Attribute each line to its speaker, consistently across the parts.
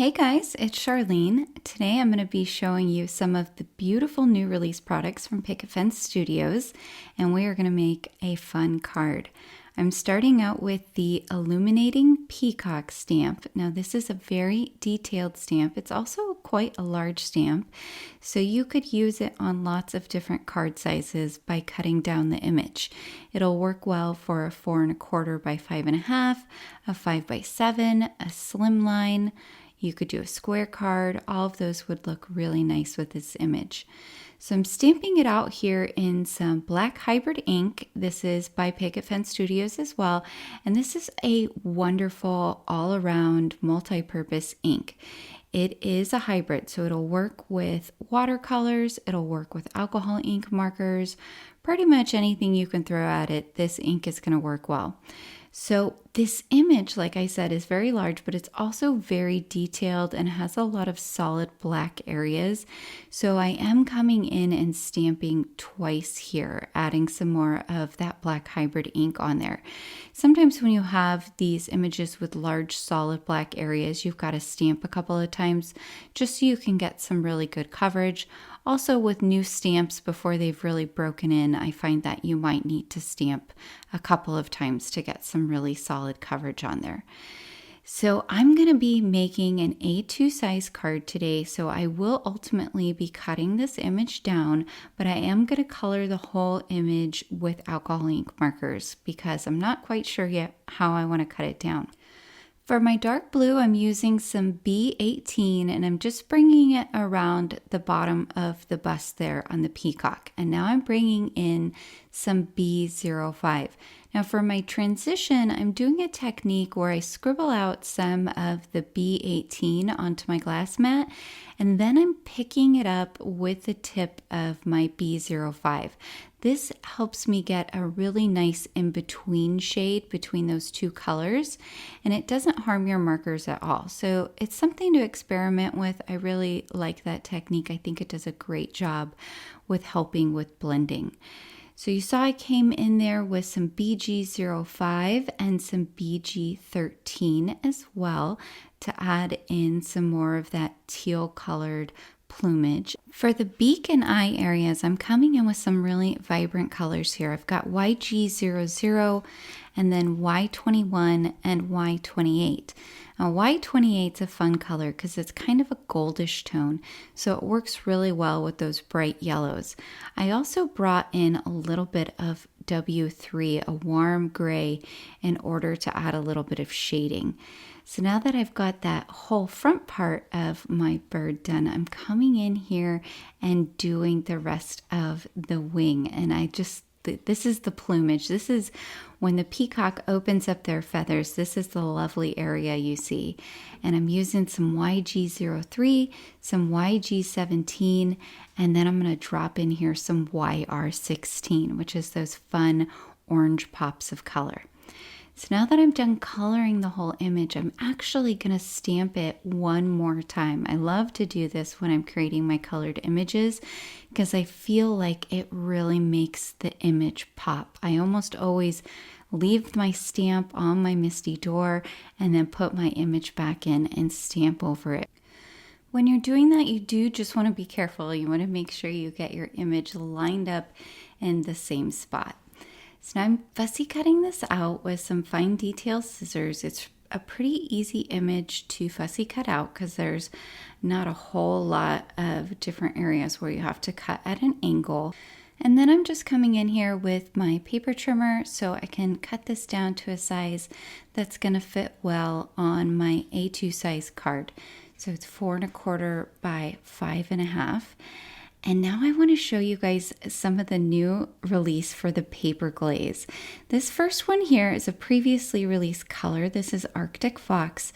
Speaker 1: Hey guys, it's Charlene. Today I'm going to be showing you some of the beautiful new release products from Picket Studios, and we are going to make a fun card. I'm starting out with the Illuminating Peacock stamp. Now this is a very detailed stamp. It's also quite a large stamp, so you could use it on lots of different card sizes by cutting down the image. It'll work well for a 4 1/4 by 5 1/2, a 5 by 7, a slimline. You could do a square card. All of those would look really nice with this image. So I'm stamping it out here in some black hybrid ink. This is by Picket Studios as well. And this is a wonderful all-around multi-purpose ink. It is a hybrid, so it'll work with watercolors, it'll work with alcohol ink markers, pretty much anything you can throw at it, this ink is going to work well. So this image, like I said, is very large, but it's also very detailed and has a lot of solid black areas. So I am coming in and stamping twice here, adding some more of that black hybrid ink on there. Sometimes when you have these images with large solid black areas, you've got to stamp a couple of times just so you can get some really good coverage. Also with new stamps, before they've really broken in, I find that you might need to stamp a couple of times to get some really solid coverage on there. So I'm going to be making an A2 size card today, so I will ultimately be cutting this image down, but I am going to color the whole image with alcohol ink markers because I'm not quite sure yet how I want to cut it down. For my dark blue, I'm using some B18 and I'm just bringing it around the bottom of the bust there on the peacock. And now I'm bringing in some B05. Now for my transition, I'm doing a technique where I scribble out some of the B18 onto my glass mat, and then I'm picking it up with the tip of my B05. This helps me get a really nice in-between shade between those two colors, and it doesn't harm your markers at all. So it's something to experiment with. I really like that technique. I think it does a great job with helping with blending. So you saw I came in there with some BG05 and some BG13 as well to add in some more of that teal colored plumage. For the beak and eye areas, I'm coming in with some really vibrant colors here. I've got YG00 and then Y21 and Y28. Now Y28 is a fun color because it's kind of a goldish tone, so it works really well with those bright yellows. I also brought in a little bit of W3, a warm gray, in order to add a little bit of shading. So now that I've got that whole front part of my bird done, I'm coming in here and doing the rest of the wing. And this is the plumage. This is when the peacock opens up their feathers. This is the lovely area you see. And I'm using some YG03, some YG17, and then I'm going to drop in here some YR16, which is those fun orange pops of color. So now that I'm done coloring the whole image, I'm actually going to stamp it one more time. I love to do this when I'm creating my colored images because I feel like it really makes the image pop. I almost always leave my stamp on my Misty door and then put my image back in and stamp over it. When you're doing that, you do just want to be careful. You want to make sure you get your image lined up in the same spot. So now I'm fussy cutting this out with some fine detail scissors. It's a pretty easy image to fussy cut out because there's not a whole lot of different areas where you have to cut at an angle. And then I'm just coming in here with my paper trimmer so I can cut this down to a size that's going to fit well on my A2 size card. So it's 4 1/4 by 5 1/2. And now I want to show you guys some of the new release for the paper glaze. This first one here is a previously released color. This is Arctic Fox,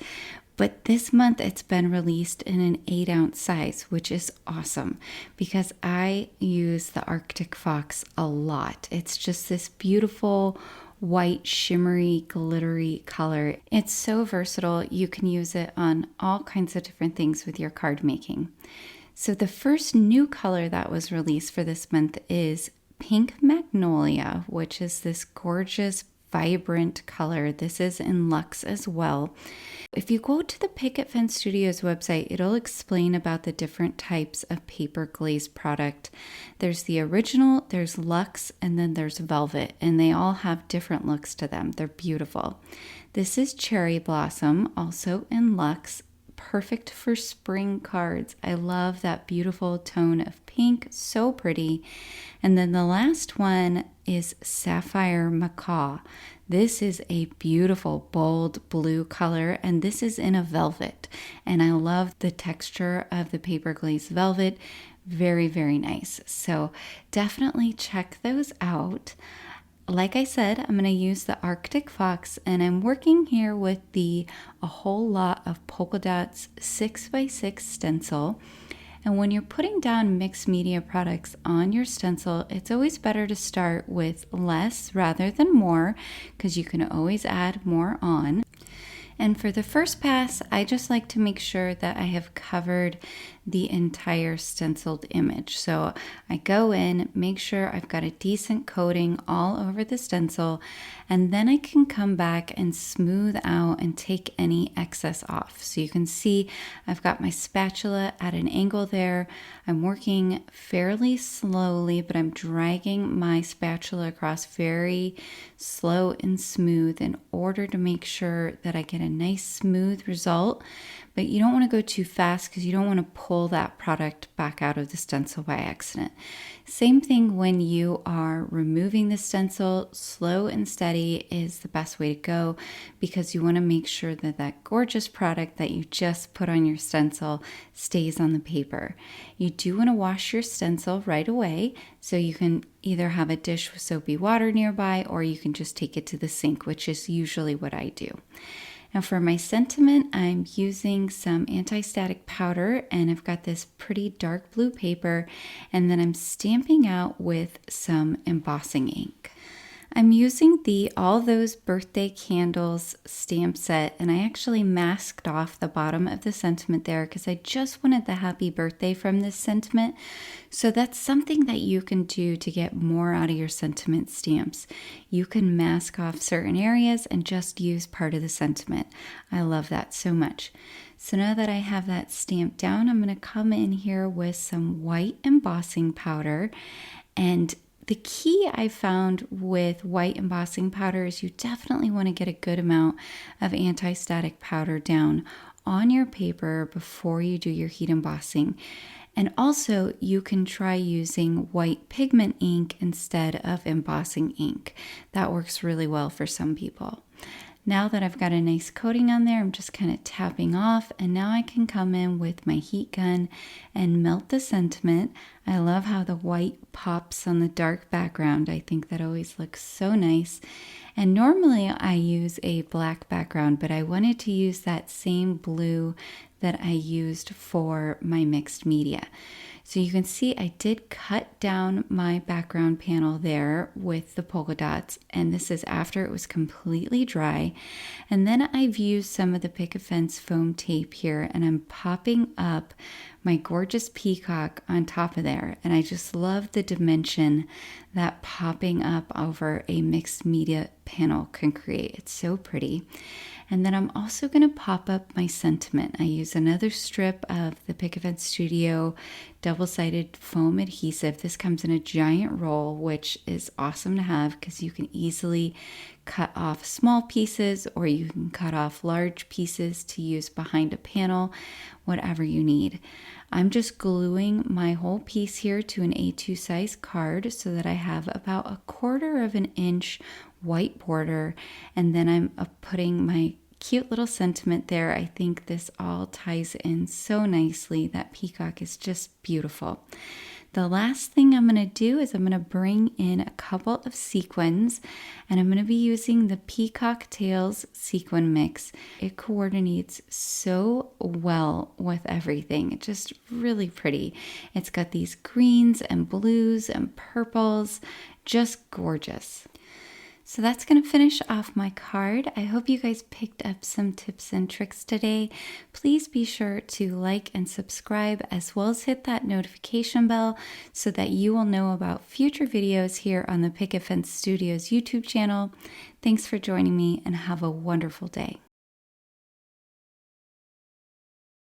Speaker 1: but this month it's been released in an 8-ounce size, which is awesome because I use the Arctic Fox a lot. It's just this beautiful white, shimmery, glittery color. It's so versatile. You can use it on all kinds of different things with your card making. So the first new color that was released for this month is Pink Magnolia, which is this gorgeous vibrant color. This is in Luxe as well. If you go to the Picket Fence Studios website, it'll explain about the different types of paper glaze product. There's the original, there's Luxe, and then there's Velvet, and they all have different looks to them. They're beautiful. This is Cherry Blossom, also in Luxe. Perfect for spring cards. I love that beautiful tone of pink, so pretty. And then the last one is Sapphire Macaw. This is a beautiful bold blue color, and this is in a velvet. And I love the texture of the paper glaze velvet. Very, very nice. So definitely check those out. Like I said, I'm going to use the Arctic Fox, and I'm working here with the A Whole Lot of Polka Dots 6x6 stencil. And when you're putting down mixed media products on your stencil, it's always better to start with less rather than more, because you can always add more on. And for the first pass, I just like to make sure that I have covered the entire stenciled image. So I go in, make sure I've got a decent coating all over the stencil, and then I can come back and smooth out and take any excess off. So you can see I've got my spatula at an angle there. I'm working fairly slowly, but I'm dragging my spatula across very slow and smooth in order to make sure that I get a nice smooth result. But you don't want to go too fast because you don't want to pull that product back out of the stencil by accident. Same thing when you are removing the stencil. Slow and steady is the best way to go, because you want to make sure that that gorgeous product that you just put on your stencil stays on the paper. You do want to wash your stencil right away, so you can either have a dish with soapy water nearby, or you can just take it to the sink, which is usually what I do. Now for my sentiment, I'm using some anti-static powder, and I've got this pretty dark blue paper, and then I'm stamping out with some embossing ink. I'm using the All Those Birthday Candles stamp set, and I actually masked off the bottom of the sentiment there because I just wanted the happy birthday from this sentiment. So that's something that you can do to get more out of your sentiment stamps. You can mask off certain areas and just use part of the sentiment. I love that so much. So now that I have that stamped down, I'm going to come in here with some white embossing powder. And the key I found with white embossing powder is you definitely want to get a good amount of anti-static powder down on your paper before you do your heat embossing. And also you can try using white pigment ink instead of embossing ink. That works really well for some people. Now that I've got a nice coating on there, I'm just kind of tapping off, and now I can come in with my heat gun and melt the sentiment. I love how the white pops on the dark background. I think that always looks so nice. And normally I use a black background, but I wanted to use that same blue that I used for my mixed media. So you can see I did cut down my background panel there with the polka dots, and this is after it was completely dry. And then I've used some of the Picket Fence foam tape here, and I'm popping up my gorgeous Peacock on top of there. And I just love the dimension that popping up over a mixed media panel can create. It's so pretty. And then I'm also going to pop up my sentiment. I use another strip of the Picket Fence Studio double-sided foam adhesive. This comes in a giant roll, which is awesome to have because you can easily cut off small pieces, or you can cut off large pieces to use behind a panel, whatever you need. I'm just gluing my whole piece here to an A2 size card so that I have about 1/4 of an inch white border, and then I'm putting my cute little sentiment there. I think this all ties in so nicely. That peacock is just beautiful. The last thing I'm going to do is I'm going to bring in a couple of sequins, and I'm going to be using the Peacock Tails sequin mix. It coordinates so well with everything. It's just really pretty. It's got these greens and blues and purples, just gorgeous. So that's going to finish off my card. I hope you guys picked up some tips and tricks today. Please be sure to like and subscribe, as well as hit that notification bell so that you will know about future videos here on the Picket Studios YouTube channel. Thanks for joining me and have a wonderful day.